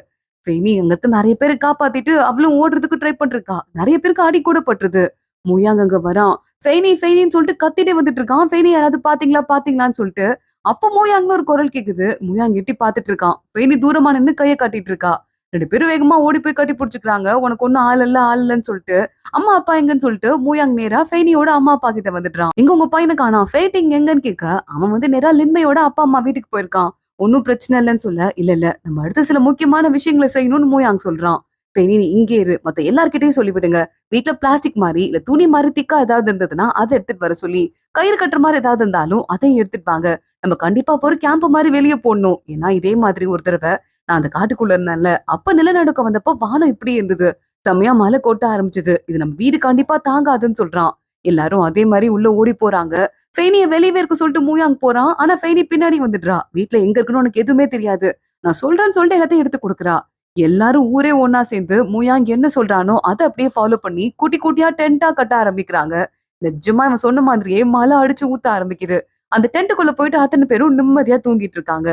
ஃபெய்னி அங்க இருக்க நெறைய பேர காப்பாத்திட்டு அவளும் ஓடுறதுக்கு ட்ரை பண்ணிருக்கா. நெறைய பேருக்கு அடி கூட பட்டுருது. முயாங் அங்க வரான். ஃபெய்னி ஃபெய்னின்னு சொல்லிட்டு கத்திட்டே வந்துட்டு இருக்கான். ஃபெய்னி யாராவது பாத்தீங்களா பாத்தீங்களான்னு சொல்லிட்டு. அப்ப மூயாங்னு ஒரு குரல் கேக்குது. மூயாங் எட்டி பாத்துட்டு இருக்கான். ஃபெய்னி தூரமா நின்னு கைய காட்டிட்டு இருக்கா. 2 பேரும் வேகமா ஓடி போய் கட்டி புடிச்சுக்கிறாங்க. உனக்கு ஒண்ணும் ஆள் இல்ல ஆள் இல்லன்னு சொல்லிட்டு. அம்மா அப்பா எங்கன்னு சொல்லிட்டு மூயாங் நேரா ஃபெய்னியோட அம்மா அப்பா கிட்ட வந்துடுறான். எங்க உங்க பையன காணோம்? ஃபெய்டிங் எங்கன்னு கேட்க அவன் வந்து நேரா லின்மையோட அப்பா அம்மா வீட்டுக்கு போயிருக்கான். ஒன்னும் பிரச்சனை இல்லன்னு சொல்ல இல்ல இல்ல நம்ம அடுத்த சில முக்கியமான விஷயங்களை செய்யணும்னு மூயாங் சொல்றான். ஃபெய்னி நீ இங்கே இரு. மத்த எல்லார்கிட்டயும் சொல்லிவிடுங்க. வீட்ல பிளாஸ்டிக் மாரி இல்ல துணி மாரி திக்கா ஏதாவது இருந்ததுன்னா அதை எடுத்துட்டு வர சொல்லி கயிறு கட்டுற மாதிரி ஏதாவது இருந்தாலும் அதையும் எடுத்துட்டு வாங்க. நம்ம கண்டிப்பா போய் ஒரு கேம்ப் மாதிரி வெளியே போடணும். ஏன்னா இதே மாதிரி ஒரு தடவை நான் அந்த காட்டுக்குள்ள இருந்தேன்ல அப்ப நிலநடுக்கம் வந்தப்ப வானம் இப்படி இருந்தது. செம்மையா மழை கொட்ட ஆரம்பிச்சது. இது நம்ம வீடு கண்டிப்பா தாங்காதுன்னு சொல்றான். எல்லாரும் அதே மாதிரி உள்ள ஓடி போறாங்க. ஃபெய்னிய வெளியவே இருக்க சொல்லிட்டு மூயாங் போறான். ஆனா ஃபெய்னி பின்னாடி வந்துடுறா. வீட்ல எங்க இருக்குன்னு உனக்கு எதுவுமே தெரியாது. நான் சொல்றேன்னு சொல்லிட்டு எல்லாத்தையும் எடுத்து கொடுக்குறா. எல்லாரும் ஊரே ஒன்னா சேர்ந்து மூயாங் என்ன சொல்றானோ அதை அப்படியே ஃபாலோ பண்ணி குட்டி குட்டியா டென்ட்டா கட்ட ஆரம்பிக்கிறாங்க. நிஜமா இவன் சொன்ன மாதிரியே மழை அடிச்சு ஊத்த ஆரம்பிக்குது. அந்த டென்ட்டுக்குள்ள போயிட்டு அத்தனை பேரும் நிம்மதியா தூங்கிட்டு இருக்காங்க.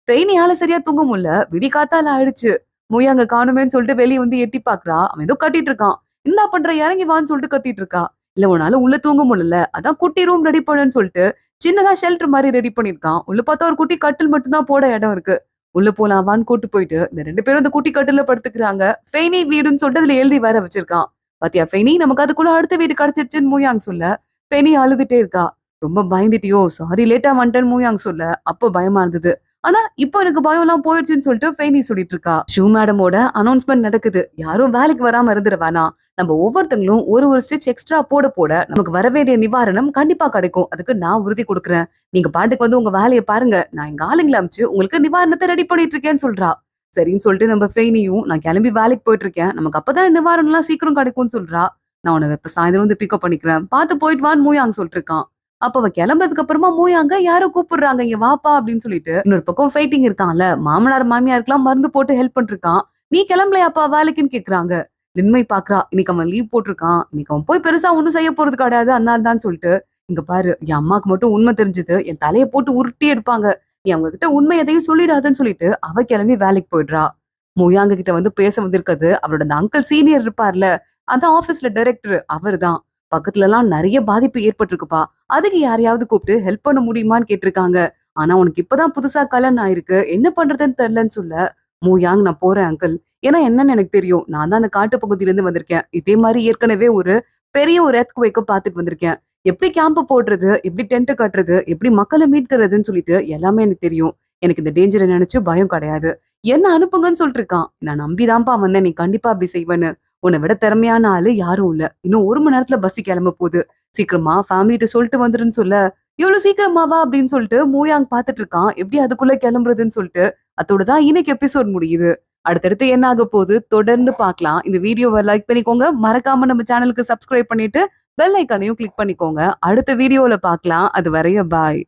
ஃபெய்னியால சரியா தூங்க முடியல. விடி காத்தால ஆயிடுச்சு. மூயாங்க காணுமேன்னு சொல்லிட்டு வெளிய வந்து எட்டி பாக்குறா. அவன் ஏதோ கட்டிட்டு இருக்கான். என்ன பண்ற இறங்கி வான்னு சொல்லிட்டு கத்திட்டு இருக்கா. இல்ல உன்னால உள்ள தூங்க முடியல. அதான் குட்டி ரூம் ரெடி பண்ணுன்னு சொல்லிட்டு சின்னதா ஷெல்டர் மாதிரி ரெடி பண்ணிருக்கான். உள்ள பார்த்தா ஒரு குட்டி கட்டில் மட்டும் தான் போட இடம் இருக்கு. உள்ள போலாம் வான்னு கூட்டு போயிட்டு இந்த 2 பேரும் அந்த குட்டி கட்டில படுத்துக்கிறாங்க. ஃபெய்னி வீடுன்னு சொல்லிட்டு அதுல எழுதி வேற வச்சிருக்கான். பாத்தியா ஃபெய்னி நமக்கு அதுக்குள்ள அடுத்த வீடு கிடைச்சிருச்சுன்னு மூயாங் சொல்ல ஃபெய்னி அழுதுட்டே இருக்கா. ரொம்ப பயந்துட்டியோ சாரி லேட்டா வந்துட்டேன்னு மூயாங் சொல்ல அப்ப பயமா இருந்தது. ஆனா இப்போ எனக்கு பயம் எல்லாம் போயிடுச்சுன்னு சொல்லிட்டு ஃபெய்னி சொல்லிட்டு இருக்கா. ஷூ மேடமோட அனௌன்ஸ்மெண்ட் நடக்குது. யாரும் வேலைக்கு வராம இருந்துட வேணாம். நம்ம ஒவ்வொருத்தங்களும் ஒரு ஸ்டிச் எக்ஸ்ட்ரா போட போட நமக்கு வர வேண்டிய நிவாரணம் கண்டிப்பா கிடைக்கும். அதுக்கு நான் உறுதி கொடுக்குறேன். நீங்க பாட்டுக்கு வந்து உங்க வேலையை பாருங்க. நான் எங்க ஆளுங்களை அமிச்சு உங்களுக்கு நிவாரணத்தை ரெடி பண்ணிட்டு இருக்கேன்னு சொல்றா. சரின்னு சொல்லிட்டு நம்ம ஃபெய்னியும் நான் கிளம்பி வேலைக்கு போயிட்டு இருக்கேன். நமக்கு அப்பதான் நிவாரணம் எல்லாம் சீக்கிரம் கிடைக்கும்னு சொல்றா. நான் உன்னை இப்ப சாயந்தரம் வந்து பிக்கப் பண்ணிக்கிறேன். பார்த்து போயிட்டு வான்னு மூயாங்க சொல்லிட்டு இருக்கான். அப்ப அவ கிளம்புறதுக்கு அப்புறமா மூயாங்க யாரோ கூப்பிடுறாங்க இங்க வாப்பா அப்படின்னு சொல்லிட்டு இன்னொரு பக்கம் ஃபைட்டிங் இருக்கான்ல மாமனார் மாமியாருக்கெல்லாம் மருந்து போட்டு ஹெல்ப் பண்ணிருக்கான். நீ கிளம்பலையாப்பா வேலைக்குன்னு கேக்குறாங்க. லின்மை பாக்குறா. இன்னைக்கு அவன் லீவ் போட்டிருக்கான். இன்னைக்கு அவன் போய் பெருசா ஒண்ணும் செய்ய போறது கிடையாது. அதனால தான் சொல்லிட்டு இங்க பாரு என் அம்மாக்கு மட்டும் உண்மை தெரிஞ்சது என் தலையை போட்டு உருட்டி எடுப்பாங்க. நீ அவங்க கிட்ட உண்மை எதையும் சொல்லிடாதுன்னு சொல்லிட்டு அவ கிளம்பி வேலைக்கு போயிடுறா. மூயாங்க கிட்ட வந்து பேச வந்திருக்கிறது அவரோட அந்த அங்கிள் சீனியர் இருப்பார்ல அந்த ஆபீஸ்ல டைரக்டர் அவர்தான். பக்கத்துல எல்லாம் நிறைய பாதிப்பு ஏற்பட்டிருக்குப்பா. அதுக்கு யாரையாவது கூப்பிட்டு ஹெல்ப் பண்ண முடியுமான்னு கேட்டிருக்காங்க. ஆனா உனக்கு இப்பதான் புதுசா கல்யாணம் ஆயிருக்கு. என்ன பண்றதுன்னு தெரியலன்னு சொல்ல மூயாங் நான் போறேன் அங்கிள். ஏன்னா என்னன்னு எனக்கு தெரியும். நான் தான் அந்த காட்டு பகுதியில இருந்து வந்திருக்கேன். இதே மாதிரி ஏற்கனவே ஒரு பெரிய ஒரு எர்த்குவேக்க பாத்துட்டு வந்திருக்கேன். எப்படி கேம்ப் போடுறது, எப்படி டென்ட் கட்டுறது, எப்படி மக்களை மீட்கிறதுன்னு சொல்லிட்டு எல்லாமே எனக்கு தெரியும். எனக்கு இந்த டேஞ்சரை நினைச்சு பயம் கிடையாது. என்ன அனுப்புங்கன்னு சொல்லிட்டு இருக்கான். நான் நம்பிதான்ப்பா வந்தேன். நீ கண்டிப்பா அப்படி செய்வேன்னு. உன்னை விட திறமையான ஆளு யாரும் இல்ல. இன்னும் 1 மணி நேரத்துல பஸ் கிளம்ப போகுது. சீக்கிரமா ஃபேமிலிட்ட சொல்லிட்டு வந்துருன்னு சொல்ல இவ்வளவு சீக்கிரமாவா அப்படின்னு சொல்லிட்டு மூயாங் பாத்துட்டு இருக்கான். எப்படி அதுக்குள்ள கிளம்புறதுன்னு சொல்லிட்டு அதோட தான் இன்னைக்கு எபிசோட் முடியுது. அடுத்தடுத்து என்ன ஆக போகுது தொடர்ந்து பார்க்கலாம். இந்த வீடியோவை லைக் பண்ணிக்கோங்க. மறக்காம நம்ம சேனலுக்கு சப்ஸ்கிரைப் பண்ணிட்டு பெல் ஐக்கானையும் கிளிக் பண்ணிக்கோங்க. அடுத்த வீடியோல பார்க்கலாம். அது வரைய பாய்.